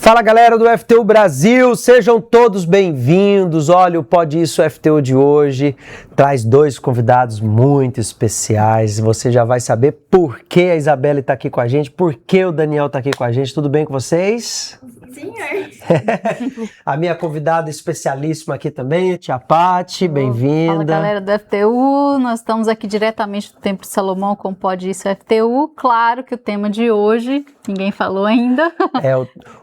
Fala galera do FTU Brasil, sejam todos bem-vindos. Olha, o Pode Isso FTU de hoje traz dois convidados muito especiais. Você já vai saber por que a Isabelle está aqui com a gente, por que o Daniel está aqui com a gente. Tudo bem com vocês? Senhor. A minha convidada especialíssima aqui também, Tia Paty, bem-vinda. Fala galera do FTU, nós estamos aqui diretamente do Templo de Salomão com o Pode Isso FTU. Claro que o tema de hoje, ninguém falou ainda.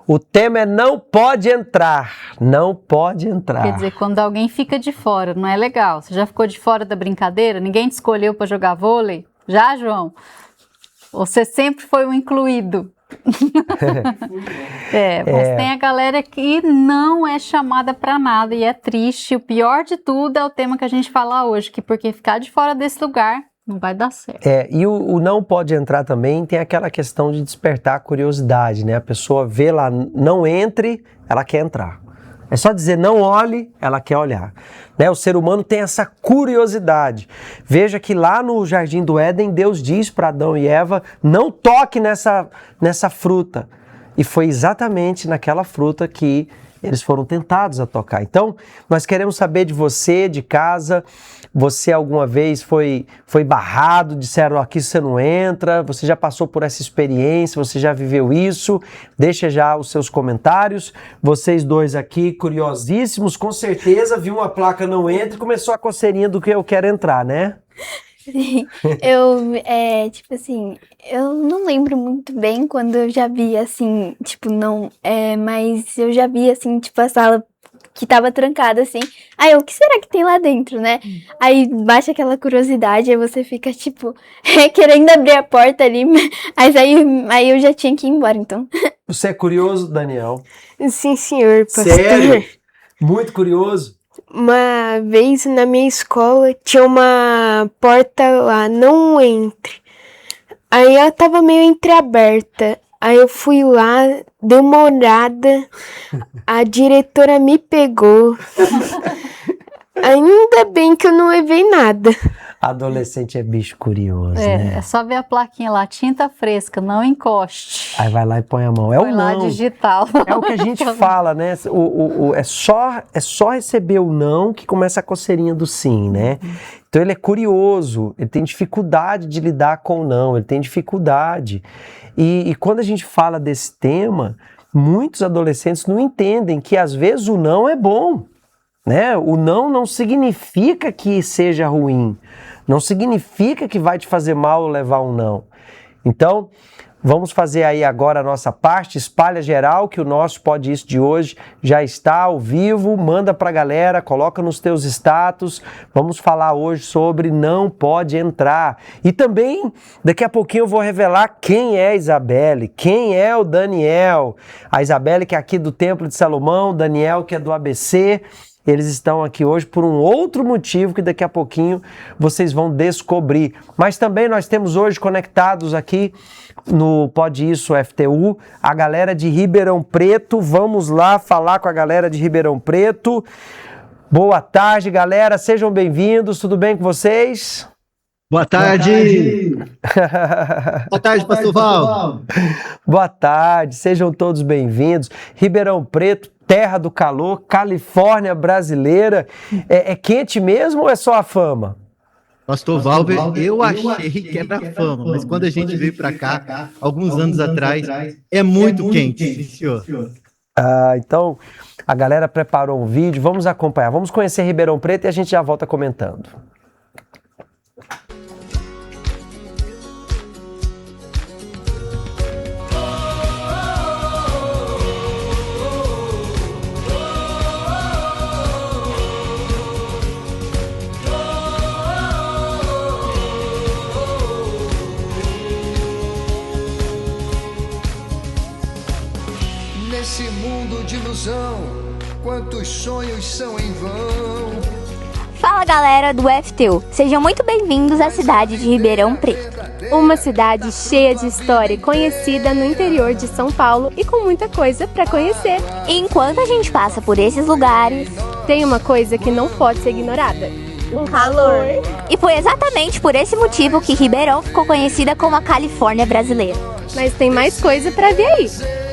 O tema é não pode entrar, não pode entrar. Quer dizer, quando alguém fica de fora, não é legal. Você já ficou de fora da brincadeira? Ninguém te escolheu para jogar vôlei? Já, João? Você sempre foi um incluído? Mas tem a galera que não é chamada para nada e é triste. O pior de tudo é o tema que a gente fala hoje, que porque ficar de fora desse lugar não vai dar certo. E o não pode entrar também tem aquela questão de despertar a curiosidade, né? A pessoa vê lá, não entre, ela quer entrar. É só dizer não olhe, ela quer olhar. Né? O ser humano tem essa curiosidade. Veja que lá no Jardim do Éden, Deus diz para Adão e Eva, não toque nessa fruta. E foi exatamente naquela fruta que eles foram tentados a tocar. Então, nós queremos saber de você, de casa. Você alguma vez foi barrado, disseram aqui você não entra, você já passou por essa experiência, você já viveu isso? Deixa já os seus comentários. Vocês dois aqui, curiosíssimos, com certeza viu uma placa não entra e começou a coceirinha do que eu quero entrar, né? Sim, eu não lembro muito bem quando eu já vi, assim, mas eu já vi, assim, tipo, a sala que tava trancada, assim, o que será que tem lá dentro, né? Aí baixa aquela curiosidade, aí você fica, tipo, querendo abrir a porta ali, mas aí eu já tinha que ir embora, então. Você é curioso, Daniel? Sim, senhor, pastor. Sério? Muito curioso? Uma vez na minha escola tinha uma porta lá, não entre. Aí ela tava meio entreaberta. Aí eu fui lá, dei uma olhada, a diretora me pegou. Ainda bem que eu não levei nada. Adolescente é bicho curioso, né? É só ver a plaquinha lá, tinta fresca, não encoste. Aí vai lá e põe a mão. Põe lá digital. É o que a gente fala, né? É só receber o não que começa a coceirinha do sim, né? Então ele é curioso, ele tem dificuldade de lidar com o não, ele tem dificuldade. E quando a gente fala desse tema, muitos adolescentes não entendem que às vezes o não é bom. Né? O não significa que seja ruim, não significa que vai te fazer mal levar um não. Então, vamos fazer aí agora a nossa parte, espalha geral, que o nosso Pode Isso de hoje já está ao vivo, manda pra galera, coloca nos teus status, vamos falar hoje sobre não pode entrar. E também, daqui a pouquinho eu vou revelar quem é a Isabelle, quem é o Daniel. A Isabelle que é aqui do Templo de Salomão, o Daniel que é do ABC. Eles estão aqui hoje por um outro motivo que daqui a pouquinho vocês vão descobrir. Mas também nós temos hoje conectados aqui no Pode Isso FTU a galera de Ribeirão Preto. Vamos lá falar com a galera de Ribeirão Preto. Boa tarde, galera. Sejam bem-vindos. Tudo bem com vocês? Boa tarde! Boa tarde, pastor Val! Boa tarde, sejam todos bem-vindos. Ribeirão Preto, terra do calor, Califórnia brasileira. É quente mesmo ou é só a fama? Pastor Valber, eu achei que era fama, mas quando a gente veio para cá, alguns anos atrás, é muito quente, senhor. Então a galera preparou um vídeo, vamos acompanhar, vamos conhecer Ribeirão Preto e a gente já volta comentando. Nesse mundo de ilusão, quantos sonhos são em vão. Fala galera do FTU, sejam muito bem-vindos à cidade de Ribeirão Preto. Uma cidade cheia de história e conhecida no interior de São Paulo e com muita coisa para conhecer. E enquanto a gente passa por esses lugares, tem uma coisa que não pode ser ignorada: um calor. E foi exatamente por esse motivo que Ribeirão ficou conhecida como a Califórnia brasileira. Mas tem mais coisa para ver aí.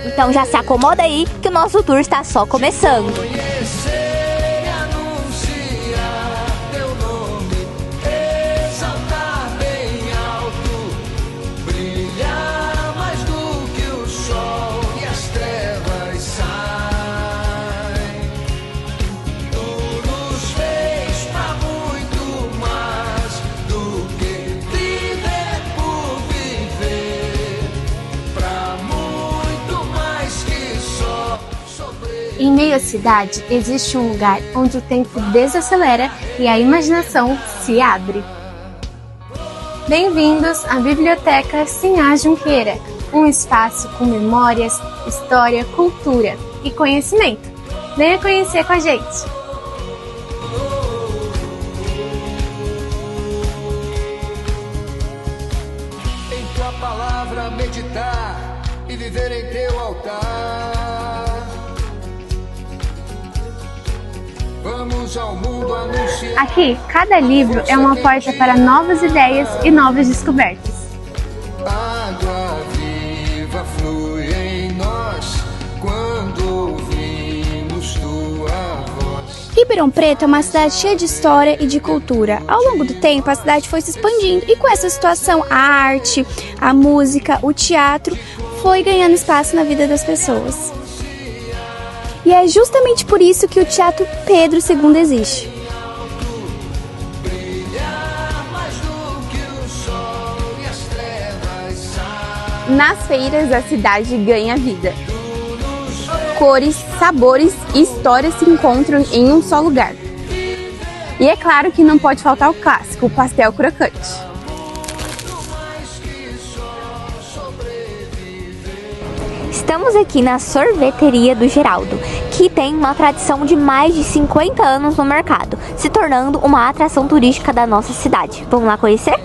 Então já se acomoda aí que o nosso tour está só começando. Conhecer e anunciar teu nome, exaltar bem alto, brilhar mais do que o sol e as trevas saem. Tu nos fez pra muito mais do que viver por viver, pra muito mais que só sobreviver. Em meio à cidade, existe um lugar onde o tempo desacelera e a imaginação se abre. Bem-vindos à Biblioteca Sinhá Junqueira, um espaço com memórias, história, cultura e conhecimento. Venha conhecer com a gente! Em tua palavra meditar e viver em teu altar. Vamos ao mundo anunciar. Aqui, cada livro é uma porta para novas ideias e novas descobertas. Água viva flui em nós quando ouvimos tua voz. Ribeirão Preto é uma cidade cheia de história e de cultura. Ao longo do tempo, a cidade foi se expandindo e com essa situação, a arte, a música, o teatro foi ganhando espaço na vida das pessoas. E é justamente por isso que o Teatro Pedro II existe. Nas feiras, a cidade ganha vida. Cores, sabores e histórias se encontram em um só lugar. E é claro que não pode faltar o clássico, o pastel crocante. Estamos aqui na sorveteria do Geraldo, que tem uma tradição de mais de 50 anos no mercado, se tornando uma atração turística da nossa cidade. Vamos lá conhecer?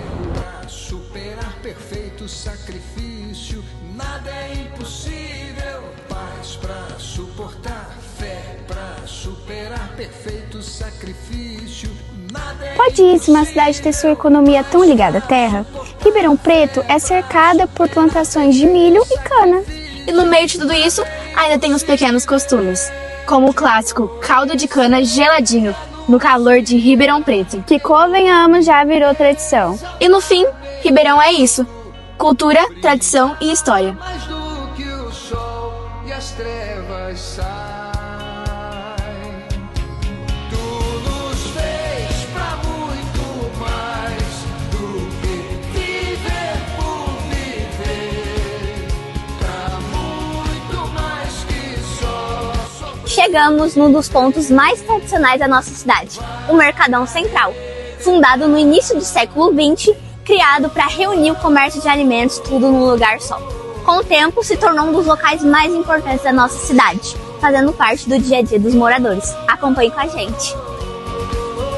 Superar perfeito sacrifício, nada é impossível. Paz pra suportar, fé pra superar perfeito sacrifício, nada é. Pode isso uma cidade ter sua economia tão ligada à terra? Ribeirão Preto é cercada por plantações de milho e cana. E no meio de tudo isso, ainda tem os pequenos costumes, como o clássico caldo de cana geladinho, no calor de Ribeirão Preto. Que, convenhamos, já virou tradição. E no fim, Ribeirão é isso: cultura, tradição e história. Mais do que o sol e as trevas saem. Tu nos fez pra muito mais do que viver por viver, pra muito mais que só sobreviver. Chegamos num dos pontos mais tradicionais da nossa cidade, o Mercadão Central, fundado no início do século XX, criado para reunir o comércio de alimentos tudo num lugar só. Com o tempo, se tornou um dos locais mais importantes da nossa cidade, fazendo parte do dia a dia dos moradores. Acompanhe com a gente.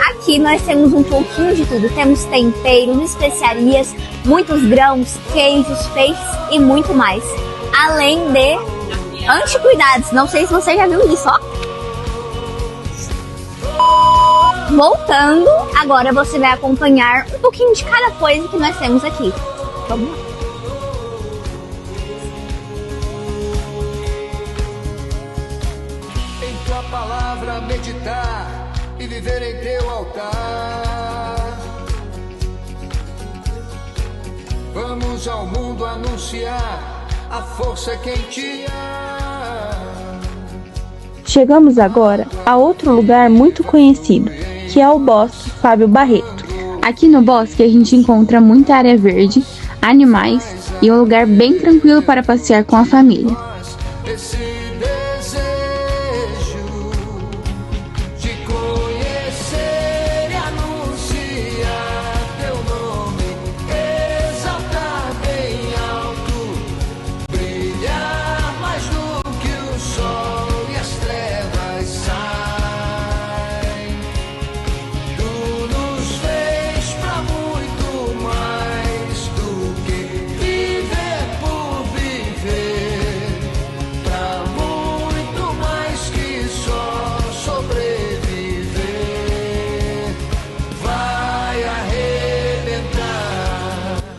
Aqui nós temos um pouquinho de tudo. Temos temperos, especiarias, muitos grãos, queijos, peixes e muito mais. Além de anticuidados. Não sei se você já viu isso, ó. Voltando, agora você vai acompanhar um pouquinho de cada coisa que nós temos aqui. Vamos lá. Em tua palavra meditar e viver em teu altar. Vamos ao mundo anunciar a força que em ti há. Chegamos agora a outro lugar muito conhecido, que é o Bosque Fábio Barreto. Aqui no bosque a gente encontra muita área verde, animais e um lugar bem tranquilo para passear com a família. Esse desejo de conhecer e anunciar teu nome, exaltar bem alto, brilhar mais do que o sol e as trevas saem. Tu nos fez pra muito mais do que viver por viver, pra muito mais que só sobreviver. Vai arrebentar.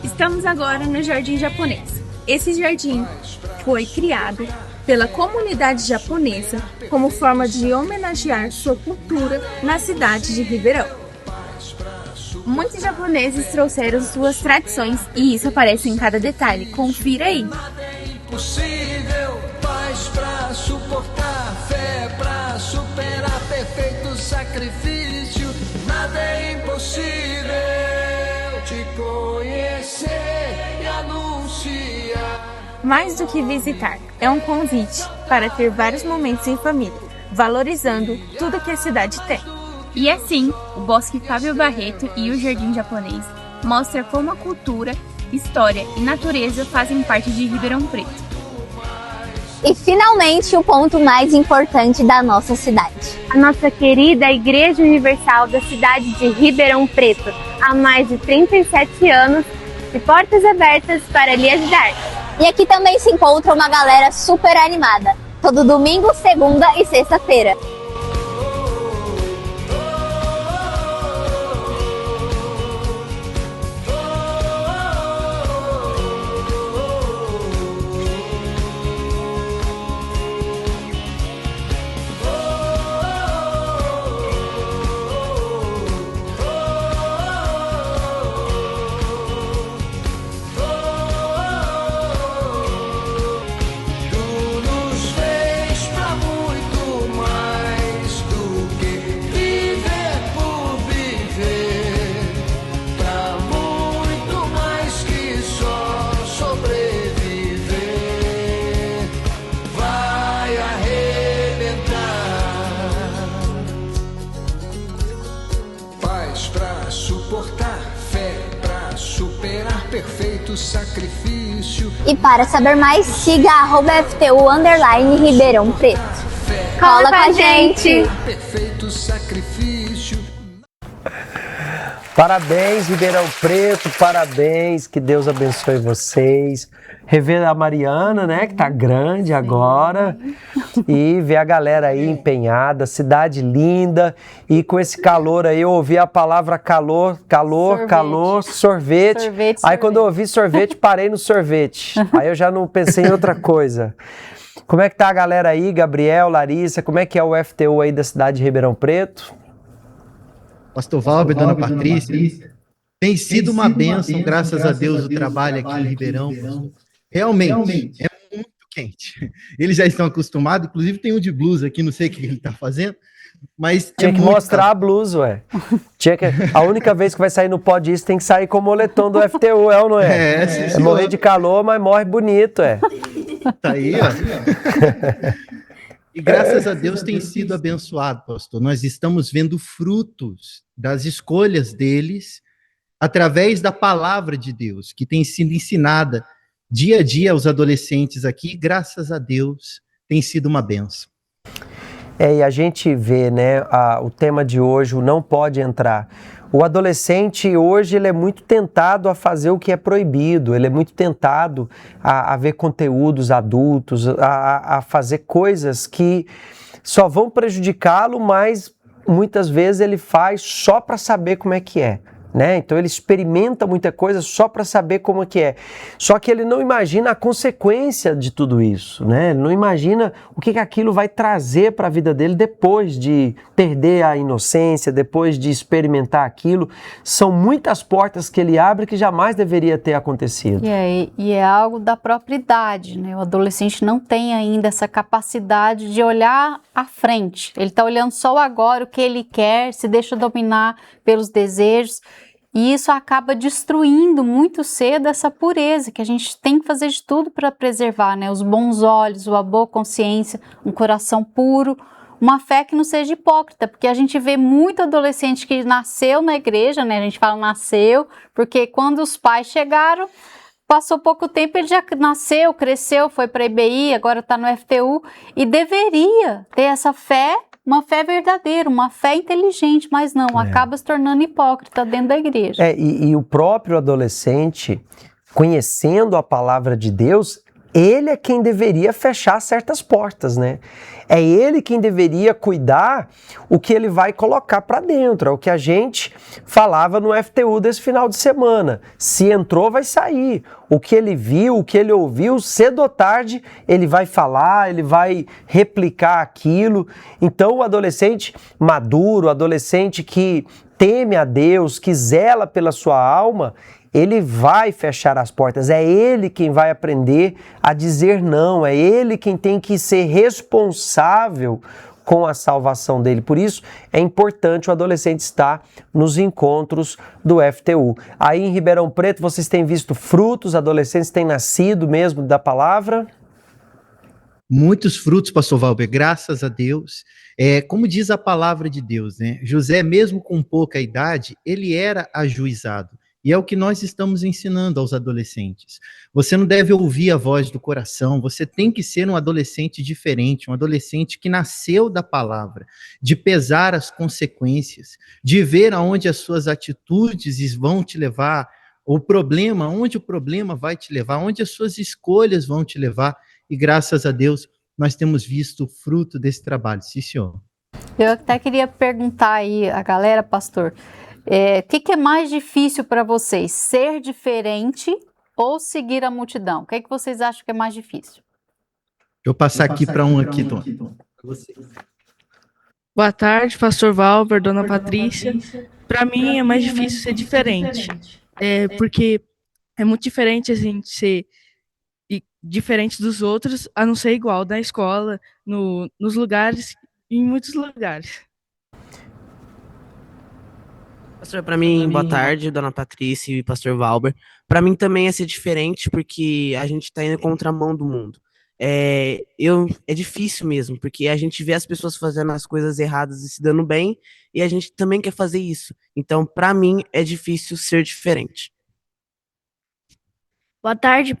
Estamos agora no Jardim Japonês. Esse jardim foi criado pela comunidade japonesa como forma de homenagear sua cultura na cidade de Ribeirão. Muitos japoneses trouxeram suas tradições e isso aparece em cada detalhe. Confira aí. Impossível, paz pra suportar, fé pra superar, perfeito sacrifício. Nada é impossível. Te conhecer e anunciar. Mais do que visitar, é um convite para ter vários momentos em família, valorizando tudo que a cidade tem. E assim, o Bosque Fábio Barreto e o Jardim Japonês mostra como a cultura, história e natureza fazem parte de Ribeirão Preto. E finalmente o ponto mais importante da nossa cidade. A nossa querida Igreja Universal da cidade de Ribeirão Preto, há mais de 37 anos, de portas abertas para lhe ajudar. E aqui também se encontra uma galera super animada, todo domingo, segunda e sexta-feira. Sacrifício. E para saber mais, siga @FTU_Ribeirão Preto. Cola com a gente! Perfeito sacrifício. Parabéns, Ribeirão Preto, parabéns, que Deus abençoe vocês. Rever a Mariana, né, que tá grande agora, e ver a galera aí empenhada, cidade linda, e com esse calor aí, eu ouvi a palavra calor, sorvete. Aí quando eu ouvi sorvete, parei no sorvete. Aí eu já não pensei em outra coisa. Como é que tá a galera aí, Gabriel, Larissa, como é que é o FTU aí da cidade de Ribeirão Preto? Pastor Valber, Dona Patrícia, tem sido uma bênção, graças a Deus, o trabalho aqui em Ribeirão. Realmente, é muito quente. Eles já estão acostumados, inclusive tem um de blusa aqui, não sei o que ele está fazendo, mas tinha que mostrar a blusa, ué. A única vez que vai sair no pod isso tem que sair com o moletom do FTU, é ou não é? É morrer de calor, mas morre bonito, é. Tá aí, ó. E graças a Deus tem sido abençoado, pastor. Nós estamos vendo frutos das escolhas deles através da palavra de Deus, que tem sido ensinada dia a dia aos adolescentes aqui. Graças a Deus tem sido uma bênção. E a gente vê, né, o tema de hoje, o não pode entrar. O adolescente hoje ele é muito tentado a fazer o que é proibido, ele é muito tentado a ver conteúdos adultos, a fazer coisas que só vão prejudicá-lo, mas muitas vezes ele faz só para saber como é que é. Né? Então ele experimenta muita coisa só para saber como é que é. Só que ele não imagina a consequência de tudo isso, né? Ele não imagina o que aquilo vai trazer para a vida dele depois de perder a inocência, depois de experimentar aquilo. São muitas portas que ele abre que jamais deveria ter acontecido. E é algo da própria idade, né? O adolescente não tem ainda essa capacidade de olhar à frente. Ele está olhando só o agora, o que ele quer, se deixa dominar pelos desejos. E isso acaba destruindo muito cedo essa pureza, que a gente tem que fazer de tudo para preservar, né? Os bons olhos, a boa consciência, um coração puro, uma fé que não seja hipócrita, porque a gente vê muito adolescente que nasceu na igreja, né? A gente fala nasceu, porque quando os pais chegaram, passou pouco tempo, ele já nasceu, cresceu, foi para a IBI, agora está no FTU, e deveria ter essa fé, uma fé verdadeira, uma fé inteligente, mas não, acaba se tornando hipócrita dentro da igreja. E o próprio adolescente, conhecendo a palavra de Deus, ele é quem deveria fechar certas portas, né? É ele quem deveria cuidar o que ele vai colocar para dentro. É o que a gente falava no FTU desse final de semana. Se entrou, vai sair. O que ele viu, o que ele ouviu, cedo ou tarde, ele vai falar, ele vai replicar aquilo. Então, o adolescente maduro, o adolescente que teme a Deus, que zela pela sua alma, ele vai fechar as portas, é ele quem vai aprender a dizer não, é ele quem tem que ser responsável com a salvação dele. Por isso, é importante o adolescente estar nos encontros do FTU. Aí em Ribeirão Preto, vocês têm visto frutos, adolescentes têm nascido mesmo da palavra? Muitos frutos, pastor Valber, graças a Deus. Como diz a palavra de Deus, né? José, mesmo com pouca idade, ele era ajuizado. E é o que nós estamos ensinando aos adolescentes. Você não deve ouvir a voz do coração, você tem que ser um adolescente diferente, um adolescente que nasceu da palavra, de pesar as consequências, de ver aonde as suas atitudes vão te levar, onde o problema vai te levar, onde as suas escolhas vão te levar. E graças a Deus, nós temos visto o fruto desse trabalho. Sim, senhor. Eu até queria perguntar aí a galera, pastor, o que é mais difícil para vocês? Ser diferente ou seguir a multidão? O que vocês acham que é mais difícil? Eu passar aqui para um aqui, Tom. Boa tarde, pastor Valber, dona Patrícia. Para mim é mais difícil ser diferente. Porque é muito diferente a gente ser diferente dos outros, a não ser igual na escola, nos lugares, em muitos lugares. Pastor, para mim, boa tarde, dona Patrícia e pastor Valber. Para mim também é ser diferente, porque a gente está indo contramão do mundo. É difícil mesmo, porque a gente vê as pessoas fazendo as coisas erradas e se dando bem, e a gente também quer fazer isso. Então, para mim, é difícil ser diferente. Boa tarde,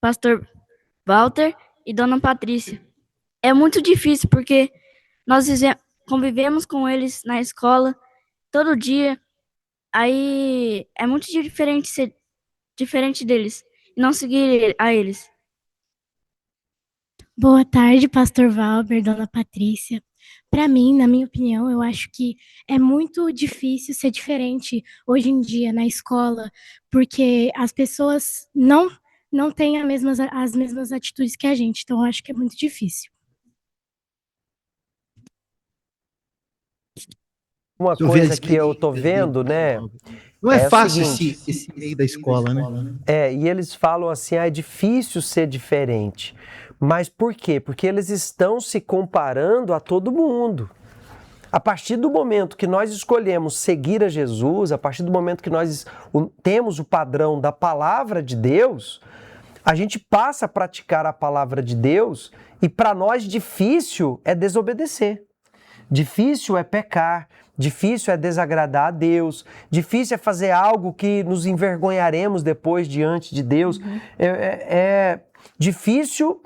pastor Walter e dona Patrícia. É muito difícil, porque nós convivemos com eles na escola, todo dia, aí é muito diferente ser diferente deles e não seguir a eles. Boa tarde, pastor Valber, dona Patrícia. Para mim, na minha opinião, eu acho que é muito difícil ser diferente hoje em dia na escola, porque as pessoas não têm as mesmas atitudes que a gente, então eu acho que é muito difícil. Uma coisa que eu tô vendo, né? Não é fácil esse meio da escola, né? E eles falam assim, é difícil ser diferente. Mas por quê? Porque eles estão se comparando a todo mundo. A partir do momento que nós escolhemos seguir a Jesus, a partir do momento que nós temos o padrão da palavra de Deus, a gente passa a praticar a palavra de Deus e para nós difícil é desobedecer. Difícil é pecar, difícil é desagradar a Deus, difícil é fazer algo que nos envergonharemos depois diante de Deus. É difícil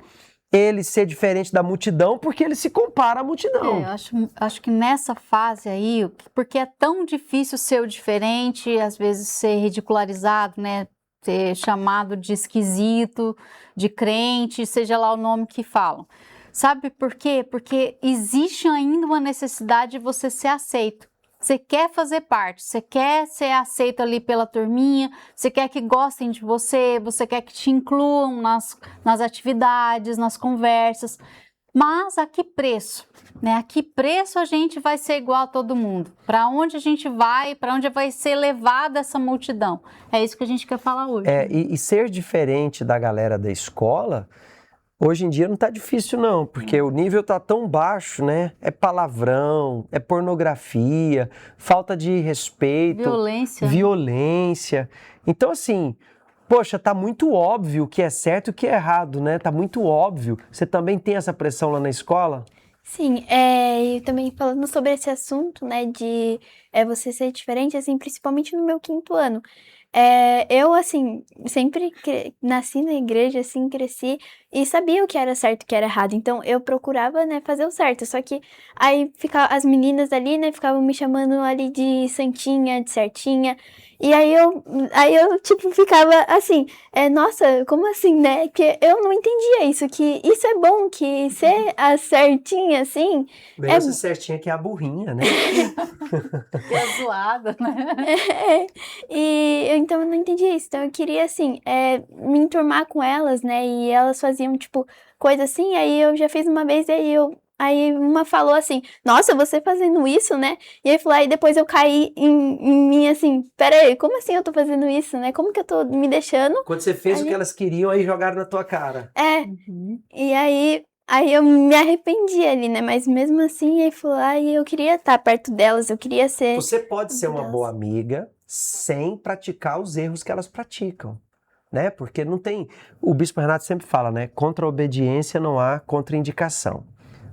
ele ser diferente da multidão porque ele se compara à multidão. Eu acho que nessa fase aí, porque é tão difícil ser o diferente, às vezes ser ridicularizado, né? Ser chamado de esquisito, de crente, seja lá o nome que falam. Sabe por quê? Porque existe ainda uma necessidade de você ser aceito. Você quer fazer parte, você quer ser aceito ali pela turminha, você quer que gostem de você, você quer que te incluam nas atividades, nas conversas. Mas a que preço? Né? A que preço a gente vai ser igual a todo mundo? Para onde a gente vai? Para onde vai ser levada essa multidão? É isso que a gente quer falar hoje. E ser diferente da galera da escola... Hoje em dia não tá difícil não, porque o nível tá tão baixo, né? É palavrão, é pornografia, falta de respeito, violência. Então assim, poxa, tá muito óbvio o que é certo e o que é errado, né? Tá muito óbvio. Você também tem essa pressão lá na escola? Sim, e também falando sobre esse assunto, né, de é você ser diferente, assim, principalmente no meu 5º ano. Eu, assim, sempre nasci na igreja, assim, cresci e sabia o que era certo e o que era errado. Então, eu procurava, né, fazer o certo. Só que aí as meninas ali, né, ficavam me chamando ali de santinha, de certinha. E aí eu, tipo, ficava assim, nossa, como assim, né? Que eu não entendia isso, que isso é bom, que ser a certinha, assim... Mesmo essa certinha que é a burrinha, né? Que é zoada, né? Então eu não entendia isso. Então eu queria, assim, me enturmar com elas, né? E elas faziam, tipo, coisa assim. Aí eu já fiz uma vez, aí uma falou assim, nossa, você fazendo isso, né? E aí falou, aí depois eu caí em mim, assim, peraí, como assim eu tô fazendo isso, né? Como que eu tô me deixando? Quando você fez o que elas queriam, aí jogaram na tua cara. E aí eu me arrependi ali, né? Mas mesmo assim, aí falou, eu queria estar perto delas, eu queria ser... Você pode ser uma boa amiga sem praticar os erros que elas praticam, né? Porque não tem... O Bispo Renato sempre fala, né? Contra a obediência não há contraindicação,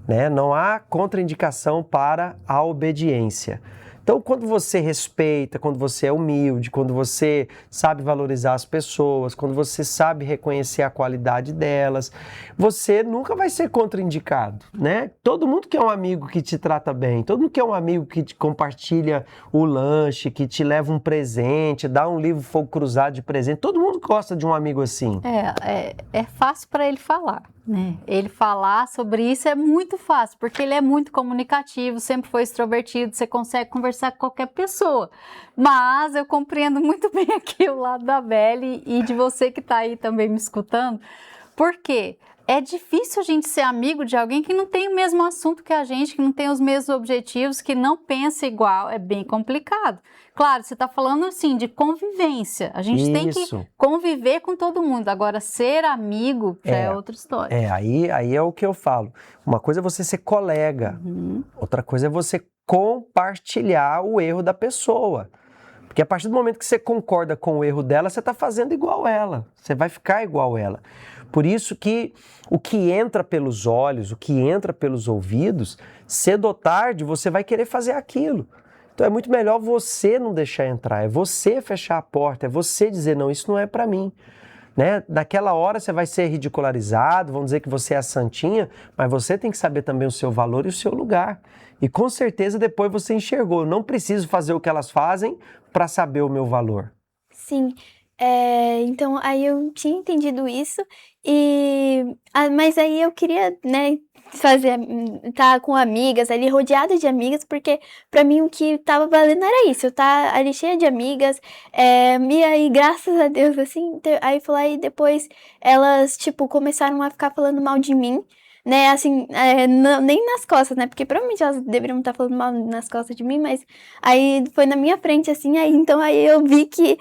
né? Não há contraindicação para a obediência. Então, quando você respeita, quando você é humilde, quando você sabe valorizar as pessoas, quando você sabe reconhecer a qualidade delas, você nunca vai ser contraindicado, né? Todo mundo quer um amigo que te trata bem, todo mundo quer um amigo que te compartilha o lanche, que te leva um presente, dá um livro Fogo Cruzado de presente. Todo mundo gosta de um amigo assim. É fácil para ele falar, né? Ele falar sobre isso é muito fácil, porque ele é muito comunicativo, sempre foi extrovertido, você consegue conversar com qualquer pessoa. Mas eu compreendo muito bem aqui o lado da Belle e de você que está aí também me escutando, porque é difícil a gente ser amigo de alguém que não tem o mesmo assunto que a gente, que não tem os mesmos objetivos, que não pensa igual, é bem complicado. Claro, você está falando assim de convivência, a gente tem que conviver com todo mundo, agora ser amigo já é outra história. Aí é o que eu falo, uma coisa é você ser colega, outra coisa é você compartilhar o erro da pessoa. Porque a partir do momento que você concorda com o erro dela, você está fazendo igual ela, você vai ficar igual ela. Por isso que o que entra pelos olhos, o que entra pelos ouvidos, cedo ou tarde você vai querer fazer aquilo. Então é muito melhor você não deixar entrar, é você fechar a porta, é você dizer, não, isso não é para mim. Né? Naquela hora você vai ser ridicularizado, vão dizer que você é a santinha, mas você tem que saber também o seu valor e o seu lugar. E com certeza depois você enxergou, eu não preciso fazer o que elas fazem para saber o meu valor. Sim, então aí eu tinha entendido isso, mas aí eu queria, né, estar com amigas ali, rodeada de amigas, porque pra mim o que tava valendo era isso, eu estar ali cheia de amigas, e aí graças a Deus, assim, aí falou, aí depois elas, tipo, começaram a ficar falando mal de mim, né, assim, nem nas costas, né, porque provavelmente elas deveriam estar falando mal nas costas de mim, mas aí foi na minha frente, assim, então aí eu vi que,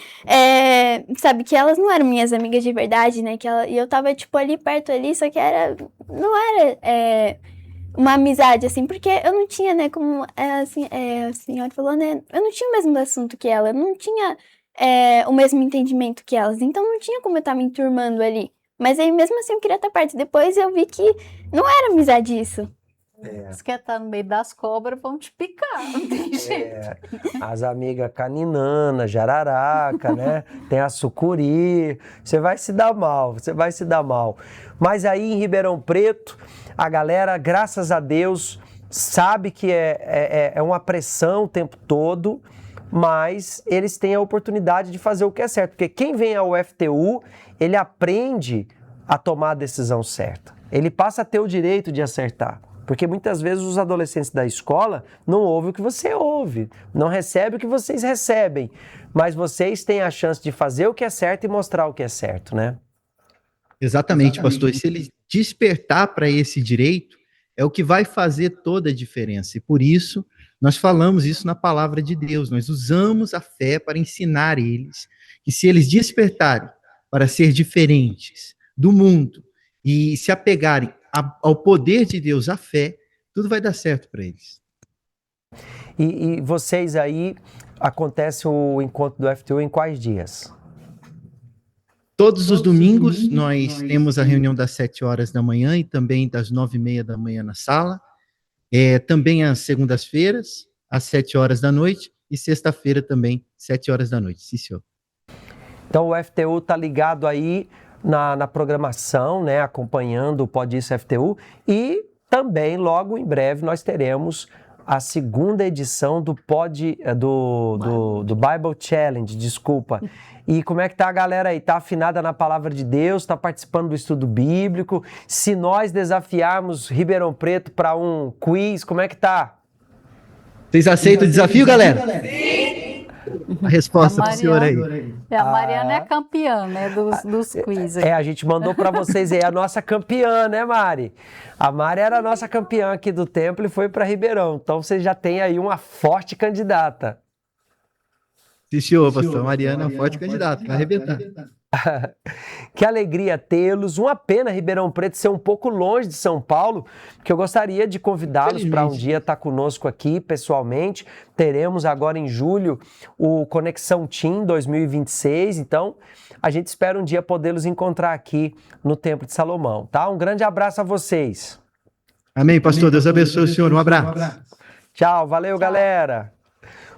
sabe, que elas não eram minhas amigas de verdade, né, e eu tava, tipo, ali perto ali, só que não era uma amizade, assim, porque eu não tinha, né, como assim, a senhora falou, né, eu não tinha o mesmo assunto que ela, eu não tinha o mesmo entendimento que elas, então não tinha como eu estar me enturmando ali. Mas aí mesmo assim eu queria estar perto. Depois eu vi que não era amizade isso. Se quer estar no meio das cobras, vão te picar, não tem jeito. As amigas caninana, jararaca, né? Tem a sucuri. Você vai se dar mal, você vai se dar mal. Mas aí em Ribeirão Preto, a galera, graças a Deus, sabe que é uma pressão o tempo todo, mas eles têm a oportunidade de fazer o que é certo. Porque quem vem ao FTU, ele aprende a tomar a decisão certa. Ele passa a ter o direito de acertar. Porque muitas vezes os adolescentes da escola não ouvem o que você ouve, não recebem o que vocês recebem. Mas vocês têm a chance de fazer o que é certo e mostrar o que é certo, né? Exatamente, pastor. E se ele despertar para esse direito, é o que vai fazer toda a diferença. E por isso, nós falamos isso na palavra de Deus. Nós usamos a fé para ensinar eles que se eles despertarem para ser diferentes do mundo e se apegarem ao poder de Deus, à fé, tudo vai dar certo para eles. E vocês aí, acontece o encontro do FTU em quais dias? Todos os domingos nós temos a reunião das 7 horas da manhã e também das 9h30 da manhã na sala. Também às segundas-feiras, às 7 horas da noite, e sexta-feira também, 7 horas da noite. Sim, senhor. Então o FTU está ligado aí na programação, né, acompanhando o Pode Isso FTU, e também logo em breve nós teremos a segunda edição do Bible Challenge, desculpa. E como é que tá a galera aí? Tá afinada na palavra de Deus? Tá participando do estudo bíblico? Se nós desafiarmos Ribeirão Preto para um quiz, como é que tá? Vocês aceitam o desafio, galera? Sim! A resposta do senhor aí. A Mariana é a campeã, né, dos quiz. A gente mandou para vocês aí a nossa campeã, né, Mari? A Mari era a nossa campeã aqui do templo e foi para Ribeirão. Então vocês já têm aí uma forte candidata. Sim, senhor, pastor. Mariana é uma forte candidata, vai arrebentar. Que alegria tê-los. Uma pena Ribeirão Preto ser um pouco longe de São Paulo, porque eu gostaria de convidá-los para um dia estar conosco aqui pessoalmente. Teremos agora em julho o Conexão Team 2026, então a gente espera um dia podê-los encontrar aqui no Templo de Salomão, tá? Um grande abraço a vocês. Amém, pastor. Deus abençoe o senhor. Um abraço. Tchau, valeu, galera.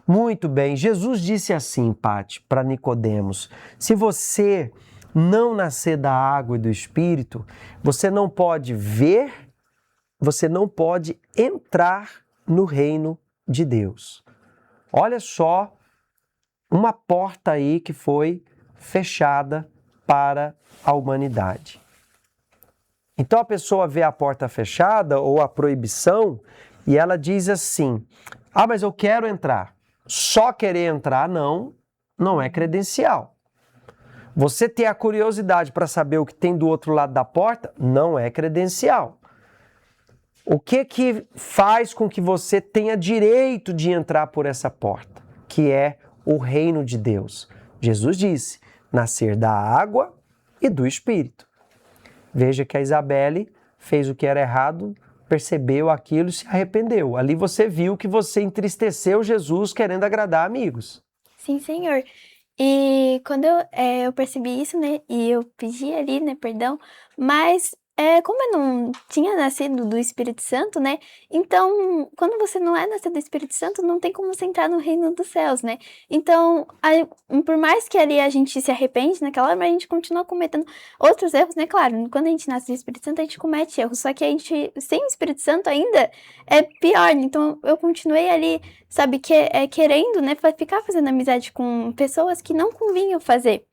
Muito bem, Jesus disse assim, Pati, para Nicodemos: se você não nascer da água e do Espírito, você não pode ver, você não pode entrar no reino de Deus. Olha só uma porta aí que foi fechada para a humanidade. Então a pessoa vê a porta fechada ou a proibição e ela diz assim: ah, mas eu quero entrar. Só querer entrar não é credencial. Você ter a curiosidade para saber o que tem do outro lado da porta não é credencial. O que faz com que você tenha direito de entrar por essa porta? Que é o reino de Deus. Jesus disse: nascer da água e do Espírito. Veja que a Isabelle fez o que era errado, percebeu aquilo e se arrependeu. Ali você viu que você entristeceu Jesus querendo agradar amigos. Sim, Senhor. E quando eu percebi isso, né, e eu pedi ali, né, perdão, mas como eu não tinha nascido do Espírito Santo, né, então quando você não é nascido do Espírito Santo, não tem como você entrar no reino dos céus, né. Então, por mais que ali a gente se arrepende naquela hora, mas a gente continua cometendo outros erros, né, claro, quando a gente nasce do Espírito Santo, a gente comete erros, só que a gente, sem o Espírito Santo ainda, é pior. Então, eu continuei ali, sabe, querendo, né, ficar fazendo amizade com pessoas que não convinham fazer.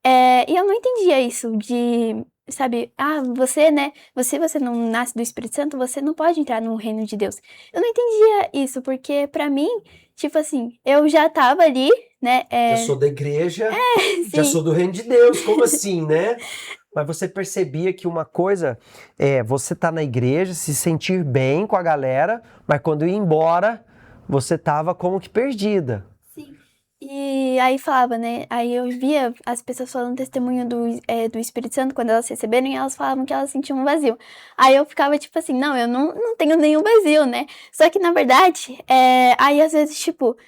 E eu não entendia isso de... Sabe, você, né, você não nasce do Espírito Santo, você não pode entrar no reino de Deus. Eu não entendia isso, porque pra mim, tipo assim, eu já tava ali, né. Eu sou da igreja, já sou do reino de Deus, como assim, né? Mas você percebia que uma coisa é você tá na igreja, se sentir bem com a galera, mas quando ir embora, você tava como que perdida. E aí falava, né, aí eu via as pessoas falando testemunho do Espírito Santo quando elas receberam, e elas falavam que elas sentiam um vazio. Aí eu ficava tipo assim, não, eu não tenho nenhum vazio, né, só que na verdade, aí às vezes, tipo,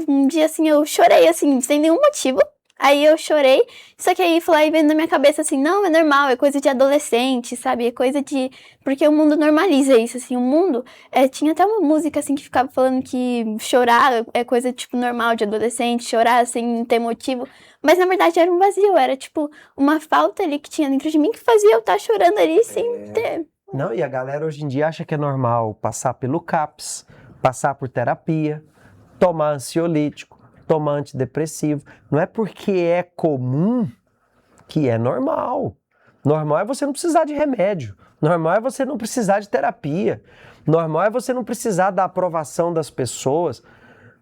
um dia assim, eu chorei assim, sem nenhum motivo. Aí eu chorei, só que aí veio na minha cabeça assim, não, é normal, é coisa de adolescente, sabe, é coisa de... Porque o mundo normaliza isso, assim, o mundo... tinha até uma música, assim, que ficava falando que chorar é coisa, tipo, normal de adolescente, chorar sem ter motivo, mas na verdade era um vazio, era, tipo, uma falta ali que tinha dentro de mim que fazia eu estar chorando ali sem ter... Não, e a galera hoje em dia acha que é normal passar pelo CAPS, passar por terapia, tomar ansiolítico, tomar antidepressivo. Não é porque é comum que é normal. Normal é você não precisar de remédio. Normal é você não precisar de terapia. Normal é você não precisar da aprovação das pessoas.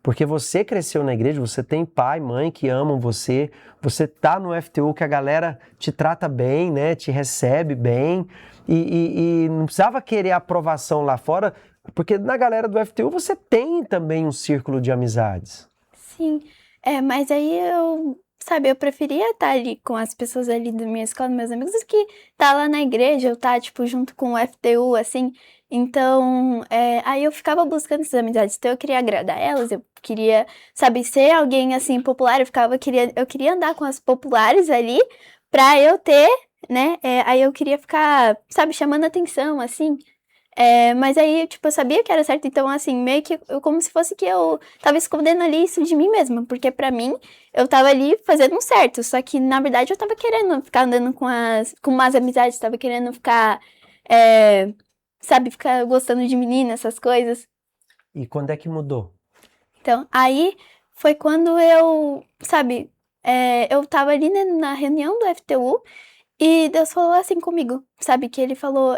Porque você cresceu na igreja, você tem pai, mãe que amam você. Você tá no FTU que a galera te trata bem, né? Te recebe bem. E não precisava querer aprovação lá fora. Porque na galera do FTU você tem também um círculo de amizades. Sim, mas aí eu preferia estar ali com as pessoas ali da minha escola, meus amigos, do que estar lá na igreja, eu estar, tipo, junto com o FTU, assim. Então, aí eu ficava buscando essas amizades, então eu queria agradar elas, eu queria, sabe, ser alguém, assim, popular, eu queria andar com as populares ali, pra eu ter, né, aí eu queria ficar, sabe, chamando atenção, assim. Mas aí, tipo, eu sabia que era certo, então, assim, meio que como se fosse que eu tava escondendo ali isso de mim mesma, porque pra mim, eu tava ali fazendo um certo, só que, na verdade, eu tava querendo ficar andando com umas amizades, tava querendo ficar, sabe, ficar gostando de menina, essas coisas. E quando é que mudou? Então, aí foi quando eu, sabe, eu tava ali, né, na reunião do FTU, e Deus falou assim comigo, sabe, que ele falou,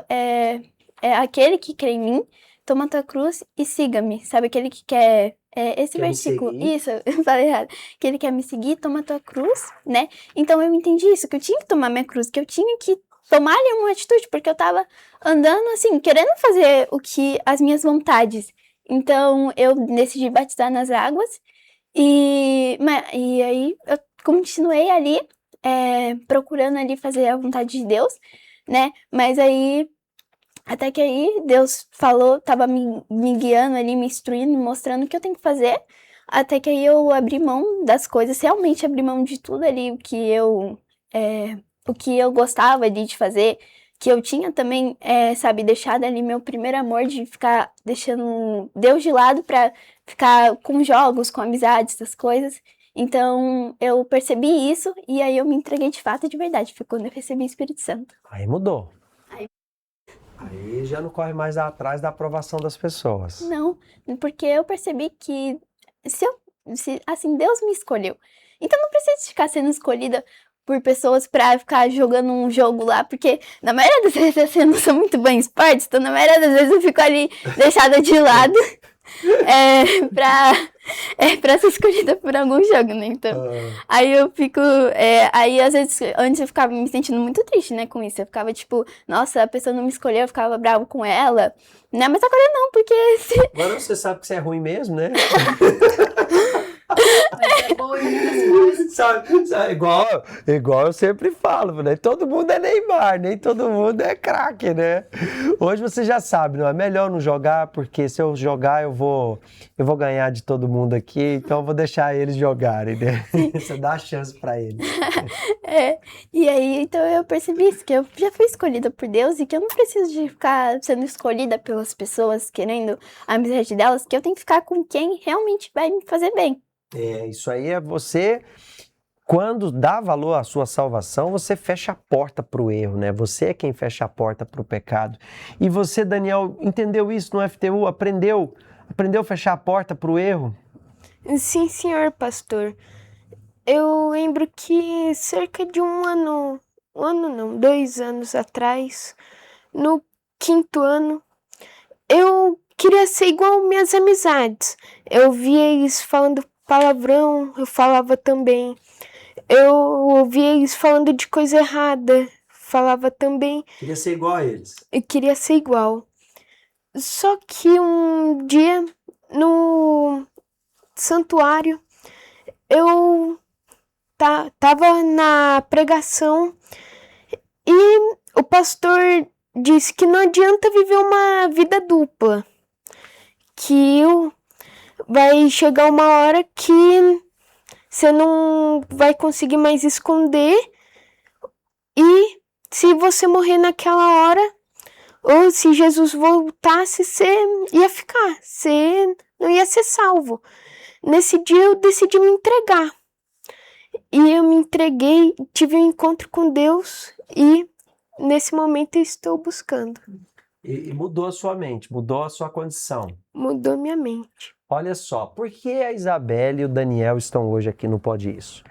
aquele que crê em mim, toma tua cruz e siga-me. Sabe, aquele que quer... esse Quer me versículo, seguir? isso, eu falei errado. Que ele quer me seguir, toma tua cruz, né? Então eu entendi isso, que eu tinha que tomar minha cruz, que eu tinha que tomar ali uma atitude, porque eu tava andando assim, querendo fazer as minhas vontades. Então eu decidi batizar nas águas, e aí eu continuei ali, procurando ali fazer a vontade de Deus, né? Mas aí... Até que aí Deus falou, tava me guiando ali, me instruindo, me mostrando o que eu tenho que fazer. Até que aí eu abri mão das coisas, realmente abri mão de tudo ali, o que eu gostava ali de fazer. Que eu tinha também, sabe, deixado ali meu primeiro amor de ficar deixando Deus de lado pra ficar com jogos, com amizades, essas coisas. Então eu percebi isso e aí eu me entreguei de fato e de verdade. Foi quando eu recebi o Espírito Santo. Aí mudou. Aí já não corre mais atrás da aprovação das pessoas. Não, porque eu percebi que assim, Deus me escolheu. Então não preciso ficar sendo escolhida por pessoas pra ficar jogando um jogo lá, porque na maioria das vezes assim, eu não sou muito bem esporte, então na maioria das vezes eu fico ali deixada de lado pra ser escolhida por algum jogo, né? Então, aí eu fico, aí às vezes, antes eu ficava me sentindo muito triste, né, com isso. Eu ficava tipo, nossa, a pessoa não me escolheu, eu ficava bravo com ela, né? Mas agora não, porque... Agora você sabe que você é ruim mesmo, né? Mas é boa em muitas coisas. Sabe, igual eu sempre falo, né? Todo mundo é Neymar, nem todo mundo é craque, né? Hoje você já sabe, não é melhor não jogar, porque se eu jogar eu vou ganhar de todo mundo aqui, então eu vou deixar eles jogarem, né? Você dá a chance pra eles. E aí, então eu percebi isso, que eu já fui escolhida por Deus e que eu não preciso de ficar sendo escolhida pelas pessoas, querendo a amizade delas, que eu tenho que ficar com quem realmente vai me fazer bem. Isso aí é você, quando dá valor à sua salvação, você fecha a porta para o erro, né? Você é quem fecha a porta para o pecado. E você, Daniel, entendeu isso no FTU? Aprendeu a fechar a porta para o erro? Sim, senhor pastor. Eu lembro que cerca de 2 anos atrás, no 5º ano, eu queria ser igual minhas amizades. Eu via eles falando palavrão, eu falava também. Eu ouvia eles falando de coisa errada, falava também. Queria ser igual a eles. Eu queria ser igual. Só que um dia, no santuário, eu tava na pregação e o pastor disse que não adianta viver uma vida dupla. Que vai chegar uma hora que você não vai conseguir mais esconder, e se você morrer naquela hora, ou se Jesus voltasse, você ia ficar, você não ia ser salvo. Nesse dia eu decidi me entregar, e eu me entreguei, tive um encontro com Deus, e nesse momento eu estou buscando. E mudou a sua mente, mudou a sua condição. Mudou minha mente. Olha só, por que a Isabelle e o Daniel estão hoje aqui no Pode Isso?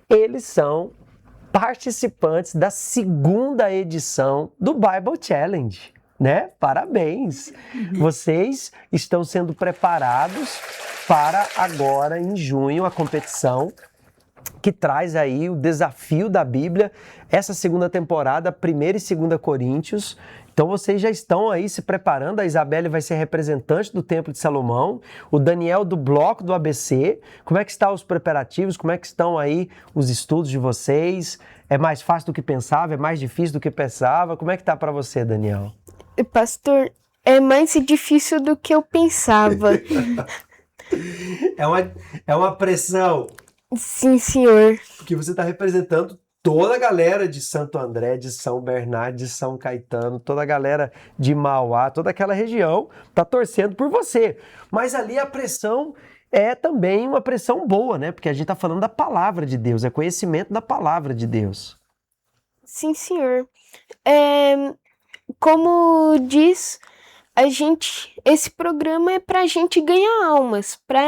Eles são participantes da 2ª edição do Bible Challenge, né? Parabéns! Vocês estão sendo preparados para agora, em junho, a competição que traz aí o desafio da Bíblia, essa 2ª temporada, 1ª e 2ª Coríntios. Então vocês já estão aí se preparando, a Isabelle vai ser representante do Templo de Salomão, o Daniel do Bloco do ABC. Como é que estão os preparativos, como é que estão aí os estudos de vocês? É mais fácil do que pensava, é mais difícil do que pensava? Como é que tá para você, Daniel? Pastor, é mais difícil do que eu pensava. É uma pressão. Sim, senhor. Porque você está representando toda a galera de Santo André, de São Bernardo, de São Caetano, toda a galera de Mauá, toda aquela região tá torcendo por você. Mas ali a pressão é também uma pressão boa, né? Porque a gente tá falando da palavra de Deus, é conhecimento da palavra de Deus. Sim, senhor. Como diz, esse programa é pra gente ganhar almas, pra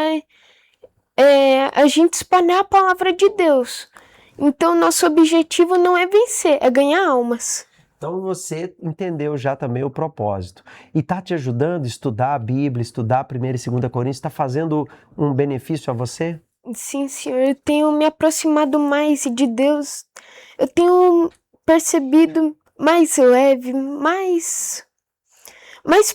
a gente espalhar a palavra de Deus. Então, nosso objetivo não é vencer, é ganhar almas. Então você entendeu já também o propósito. E tá te ajudando a estudar a Bíblia, estudar 1 e 2 Coríntios, está fazendo um benefício a você? Sim, senhor. Eu tenho me aproximado mais de Deus. Eu tenho percebido mais leve, mais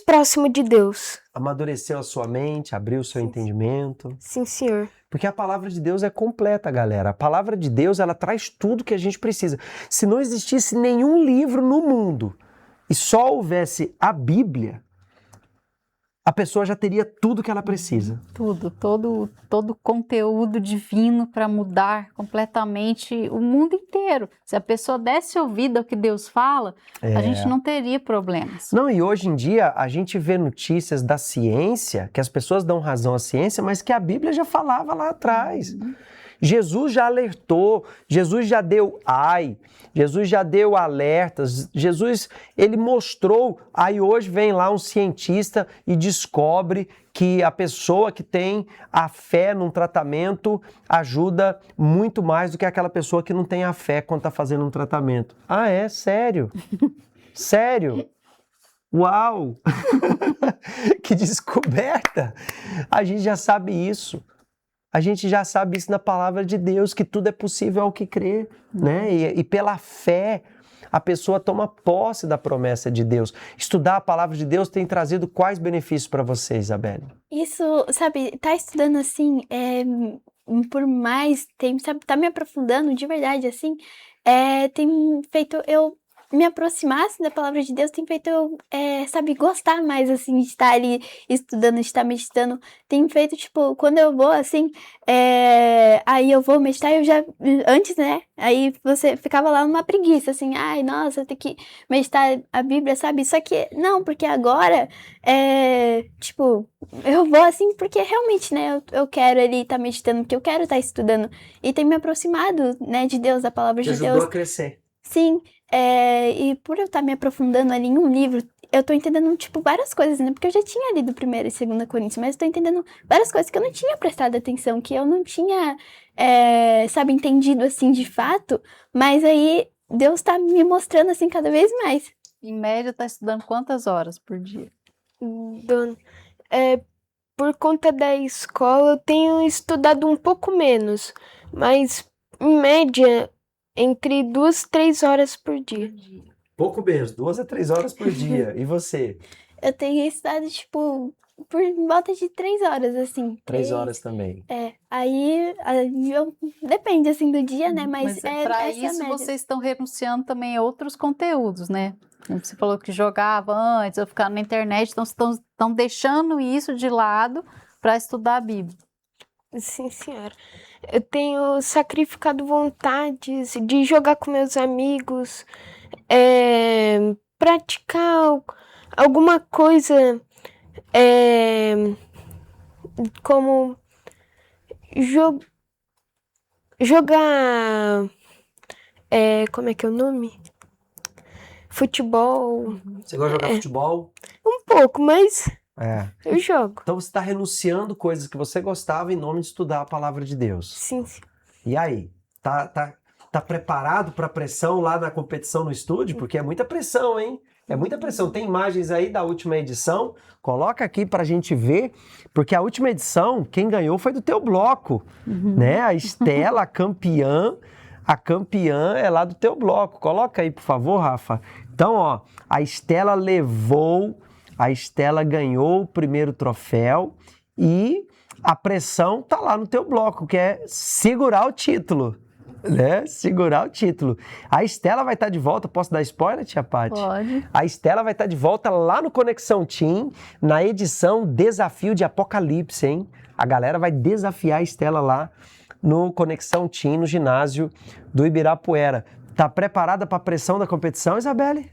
próximo de Deus. Amadureceu a sua mente, abriu o seu entendimento. Sim, senhor. Porque a palavra de Deus é completa, galera. A palavra de Deus, ela traz tudo que a gente precisa. Se não existisse nenhum livro no mundo e só houvesse a Bíblia, a pessoa já teria tudo que ela precisa. Todo conteúdo divino para mudar completamente o mundo inteiro. Se a pessoa desse ouvido ao que Deus fala, a gente não teria problemas. Não, e hoje em dia a gente vê notícias da ciência, que as pessoas dão razão à ciência, mas que a Bíblia já falava lá atrás. Jesus já alertou, Jesus já deu Jesus já deu alertas, Jesus, ele mostrou, aí hoje vem lá um cientista e descobre que a pessoa que tem a fé num tratamento ajuda muito mais do que aquela pessoa que não tem a fé quando está fazendo um tratamento. Ah, é? Sério? Sério? Uau! Que descoberta! A gente já sabe isso. A gente já sabe isso na palavra de Deus, que tudo é possível ao que crê, né? E pela fé, a pessoa toma posse da promessa de Deus. Estudar a palavra de Deus tem trazido quais benefícios para você, Isabelle? Isso, sabe, tá estudando assim, por mais tempo, sabe, tá me aprofundando de verdade, assim, tem feito eu me aproximar assim, da palavra de Deus, tem feito eu, sabe, gostar mais, assim, de estar ali estudando, de estar meditando. Tem feito, tipo, quando eu vou, assim, aí eu vou meditar, eu já, antes, né, aí você ficava lá numa preguiça, assim, ai, nossa, tem que meditar a Bíblia, sabe? Só que, não, porque agora, tipo, eu vou, assim, porque realmente, né, eu quero ali estar meditando, porque eu quero estar estudando. E tem me aproximado, né, de Deus, da palavra de Deus. Ajudou a crescer. Sim, e por eu estar me aprofundando ali em um livro, eu tô entendendo, tipo, várias coisas, né? Porque eu já tinha lido 1 e 2 Coríntios, mas eu tô entendendo várias coisas que eu não tinha prestado atenção, que eu não tinha, sabe, entendido, assim, de fato. Mas aí, Deus tá me mostrando, assim, cada vez mais. Em média, tá estudando quantas horas por dia? Dona, por conta da escola, eu tenho estudado um pouco menos, mas, em média, entre 2 e 3 horas por dia. Pouco menos, 2 a 3 horas por dia. E você? Eu tenho estudado, tipo, por volta de 3 horas, assim. 3 horas também. Aí depende, assim, do dia, né? Mas para essa isso média. vocês estão renunciando também a outros conteúdos, né? Você falou que jogava antes, ou ficava na internet, então estão deixando isso de lado para estudar a Bíblia. Sim, senhora. Eu tenho sacrificado vontades de jogar com meus amigos, praticar alguma coisa, como jogar, como é que é o nome? Futebol. Você gosta de jogar futebol? Um pouco, mas eu jogo. Então você está renunciando coisas que você gostava em nome de estudar a palavra de Deus. Sim, sim. E aí? Tá preparado para a pressão lá na competição no estúdio? Porque é muita pressão, hein? É muita pressão. Tem imagens aí da última edição? Coloca aqui pra gente ver, porque a última edição, quem ganhou foi do teu bloco, né? A Estela, a campeã é lá do teu bloco. Coloca aí, por favor, Rafa. Então, ó, a Estela ganhou o primeiro troféu e a pressão tá lá no teu bloco, que é segurar o título, né? Segurar o título. A Estela vai estar de volta, posso dar spoiler, tia Paty? Pode. A Estela vai estar de volta lá no Conexão Team, na edição Desafio de Apocalipse, hein? A galera vai desafiar a Estela lá no Conexão Team, no ginásio do Ibirapuera. Tá preparada para a pressão da competição, Isabelle?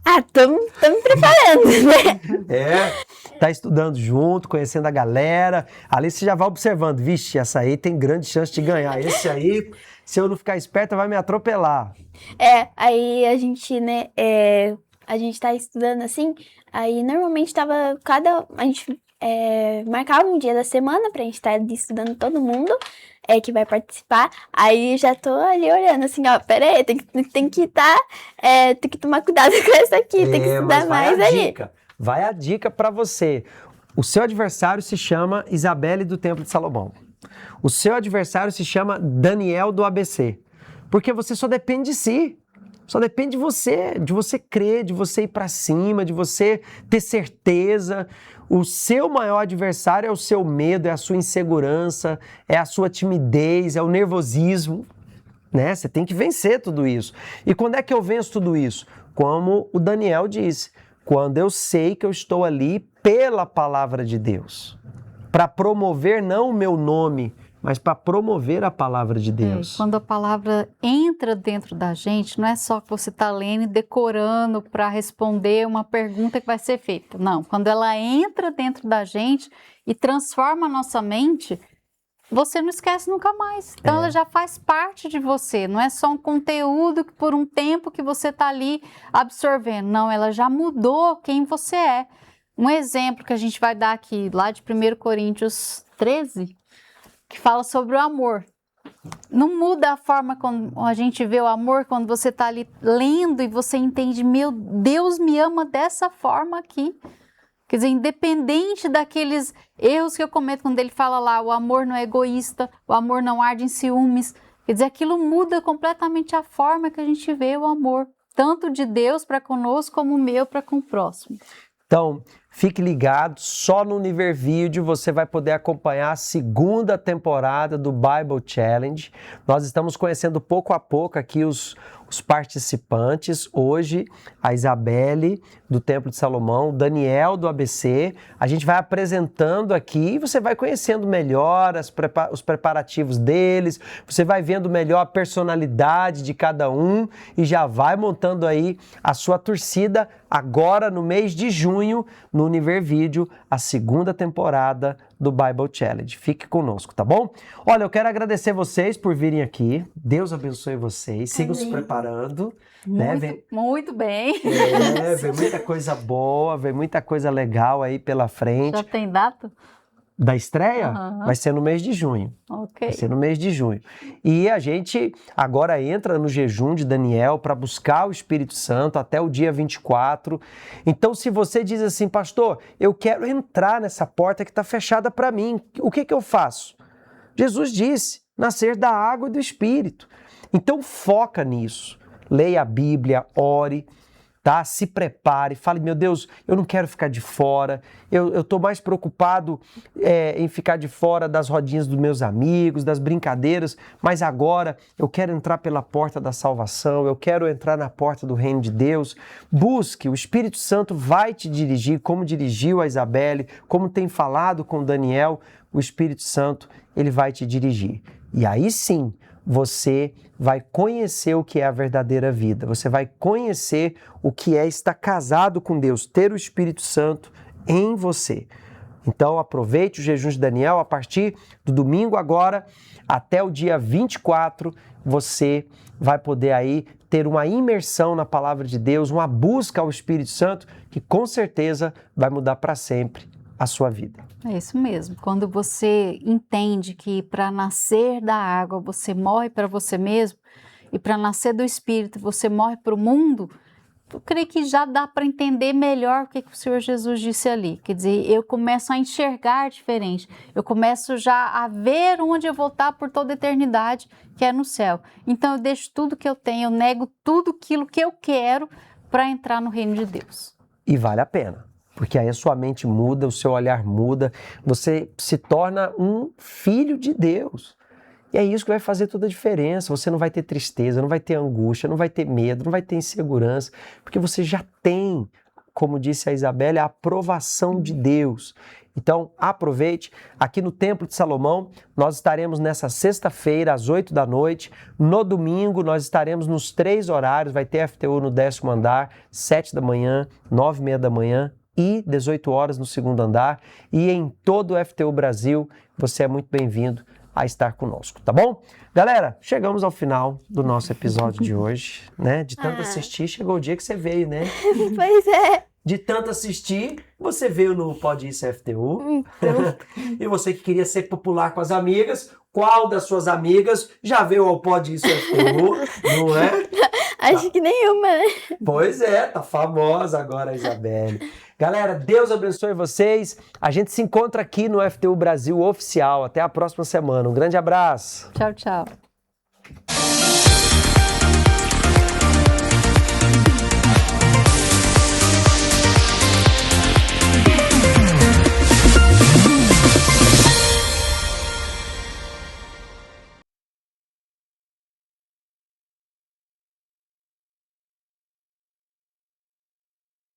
Estamos me preparando, né? Tá estudando junto, conhecendo a galera. Ali você já vai observando, vixe, essa aí tem grande chance de ganhar. Esse aí, se eu não ficar esperta, vai me atropelar. Aí a gente, né, a gente tá estudando assim, aí normalmente a gente marcava um dia da semana pra gente estar estudando todo mundo que vai participar, aí já tô ali olhando assim, ó, pera aí, tem que tomar cuidado com essa aqui, tem que estudar mais aí. Vai a dica pra você. O seu adversário se chama Isabelle do Templo de Salomão. O seu adversário se chama Daniel do ABC. Porque você só depende de si. Só depende de você crer, de você ir para cima, de você ter certeza. O seu maior adversário é o seu medo, é a sua insegurança, é a sua timidez, é o nervosismo, né? Você tem que vencer tudo isso. E quando é que eu venço tudo isso? Como o Daniel disse, quando eu sei que eu estou ali pela palavra de Deus, para promover não o meu nome, mas para promover a palavra de Deus. Quando a palavra entra dentro da gente, não é só que você está lendo e decorando para responder uma pergunta que vai ser feita. Não, quando ela entra dentro da gente e transforma a nossa mente, você não esquece nunca mais. Então ela já faz parte de você, não é só um conteúdo que por um tempo que você está ali absorvendo. Não, ela já mudou quem você é. Um exemplo que a gente vai dar aqui, lá de 1 Coríntios 13, que fala sobre o amor. Não muda a forma como a gente vê o amor quando você está ali lendo e você entende, meu Deus me ama dessa forma aqui. Quer dizer, independente daqueles erros que eu cometo, quando ele fala lá, o amor não é egoísta, o amor não arde em ciúmes. Quer dizer, aquilo muda completamente a forma que a gente vê o amor, tanto de Deus para conosco como o meu para com o próximo. Então, fique ligado, só no Univer Vídeo você vai poder acompanhar a segunda temporada do Bible Challenge. Nós estamos conhecendo pouco a pouco aqui os participantes. Hoje, a Isabelle, do Templo de Salomão, o Daniel, do ABC. A gente vai apresentando aqui e você vai conhecendo melhor os preparativos deles, você vai vendo melhor a personalidade de cada um e já vai montando aí a sua torcida agora no mês de junho, no Univer Vídeo, a segunda temporada do Bible Challenge. Fique conosco, tá bom? Olha, eu quero agradecer vocês por virem aqui. Deus abençoe vocês. Sigam se preparando. Muito bem. Vem muita coisa boa, vem muita coisa legal aí pela frente. Já tem data? Da estreia? Uhum. Vai ser no mês de junho. Ok. Vai ser no mês de junho. E a gente agora entra no jejum de Daniel para buscar o Espírito Santo até o dia 24. Então, se você diz assim, pastor, eu quero entrar nessa porta que está fechada para mim, o que eu faço? Jesus disse, nascer da água e do Espírito. Então, foca nisso. Leia a Bíblia, ore, tá? Se prepare, fale, meu Deus, eu não quero ficar de fora, eu estou mais preocupado em ficar de fora das rodinhas dos meus amigos, das brincadeiras, mas agora eu quero entrar pela porta da salvação, eu quero entrar na porta do reino de Deus. Busque, o Espírito Santo vai te dirigir, como dirigiu a Isabelle, como tem falado com Daniel, o Espírito Santo, ele vai te dirigir. E aí sim, você vai conhecer o que é a verdadeira vida. Você vai conhecer o que é estar casado com Deus, ter o Espírito Santo em você. Então aproveite o jejum de Daniel a partir do domingo agora até o dia 24. Você vai poder aí ter uma imersão na palavra de Deus, uma busca ao Espírito Santo que com certeza vai mudar para sempre a sua vida. É isso mesmo. Quando você entende que para nascer da água você morre para você mesmo e para nascer do Espírito você morre para o mundo, eu creio que já dá para entender melhor o que o Senhor Jesus disse ali. Quer dizer, eu começo a enxergar diferente, eu começo já a ver onde eu vou estar por toda a eternidade, que é no céu. Então eu deixo tudo que eu tenho, eu nego tudo aquilo que eu quero para entrar no reino de Deus. E vale a pena. Porque aí a sua mente muda, o seu olhar muda, você se torna um filho de Deus. E é isso que vai fazer toda a diferença. Você não vai ter tristeza, não vai ter angústia, não vai ter medo, não vai ter insegurança, porque você já tem, como disse a Isabelle, a aprovação de Deus. Então, aproveite. Aqui no Templo de Salomão, nós estaremos nessa sexta-feira, às 8 da noite. No domingo, nós estaremos nos 3 horários. Vai ter FTU no 10º andar, 7 da manhã, 9h30 da manhã e 18 horas no 2º andar. E em todo o FTU Brasil, você é muito bem-vindo a estar conosco, tá bom? Galera, chegamos ao final do nosso episódio de hoje, né? De tanto assistir, chegou o dia que você veio, né? Pois é. De tanto assistir, você veio no Pode Isso FTU. Então. E você que queria ser popular com as amigas, qual das suas amigas já veio ao Pode Isso FTU, não é? Acho que nenhuma, né? Pois é, tá famosa agora a Isabelle. Galera, Deus abençoe vocês. A gente se encontra aqui no FTU Brasil Oficial. Até a próxima semana. Um grande abraço. Tchau, tchau.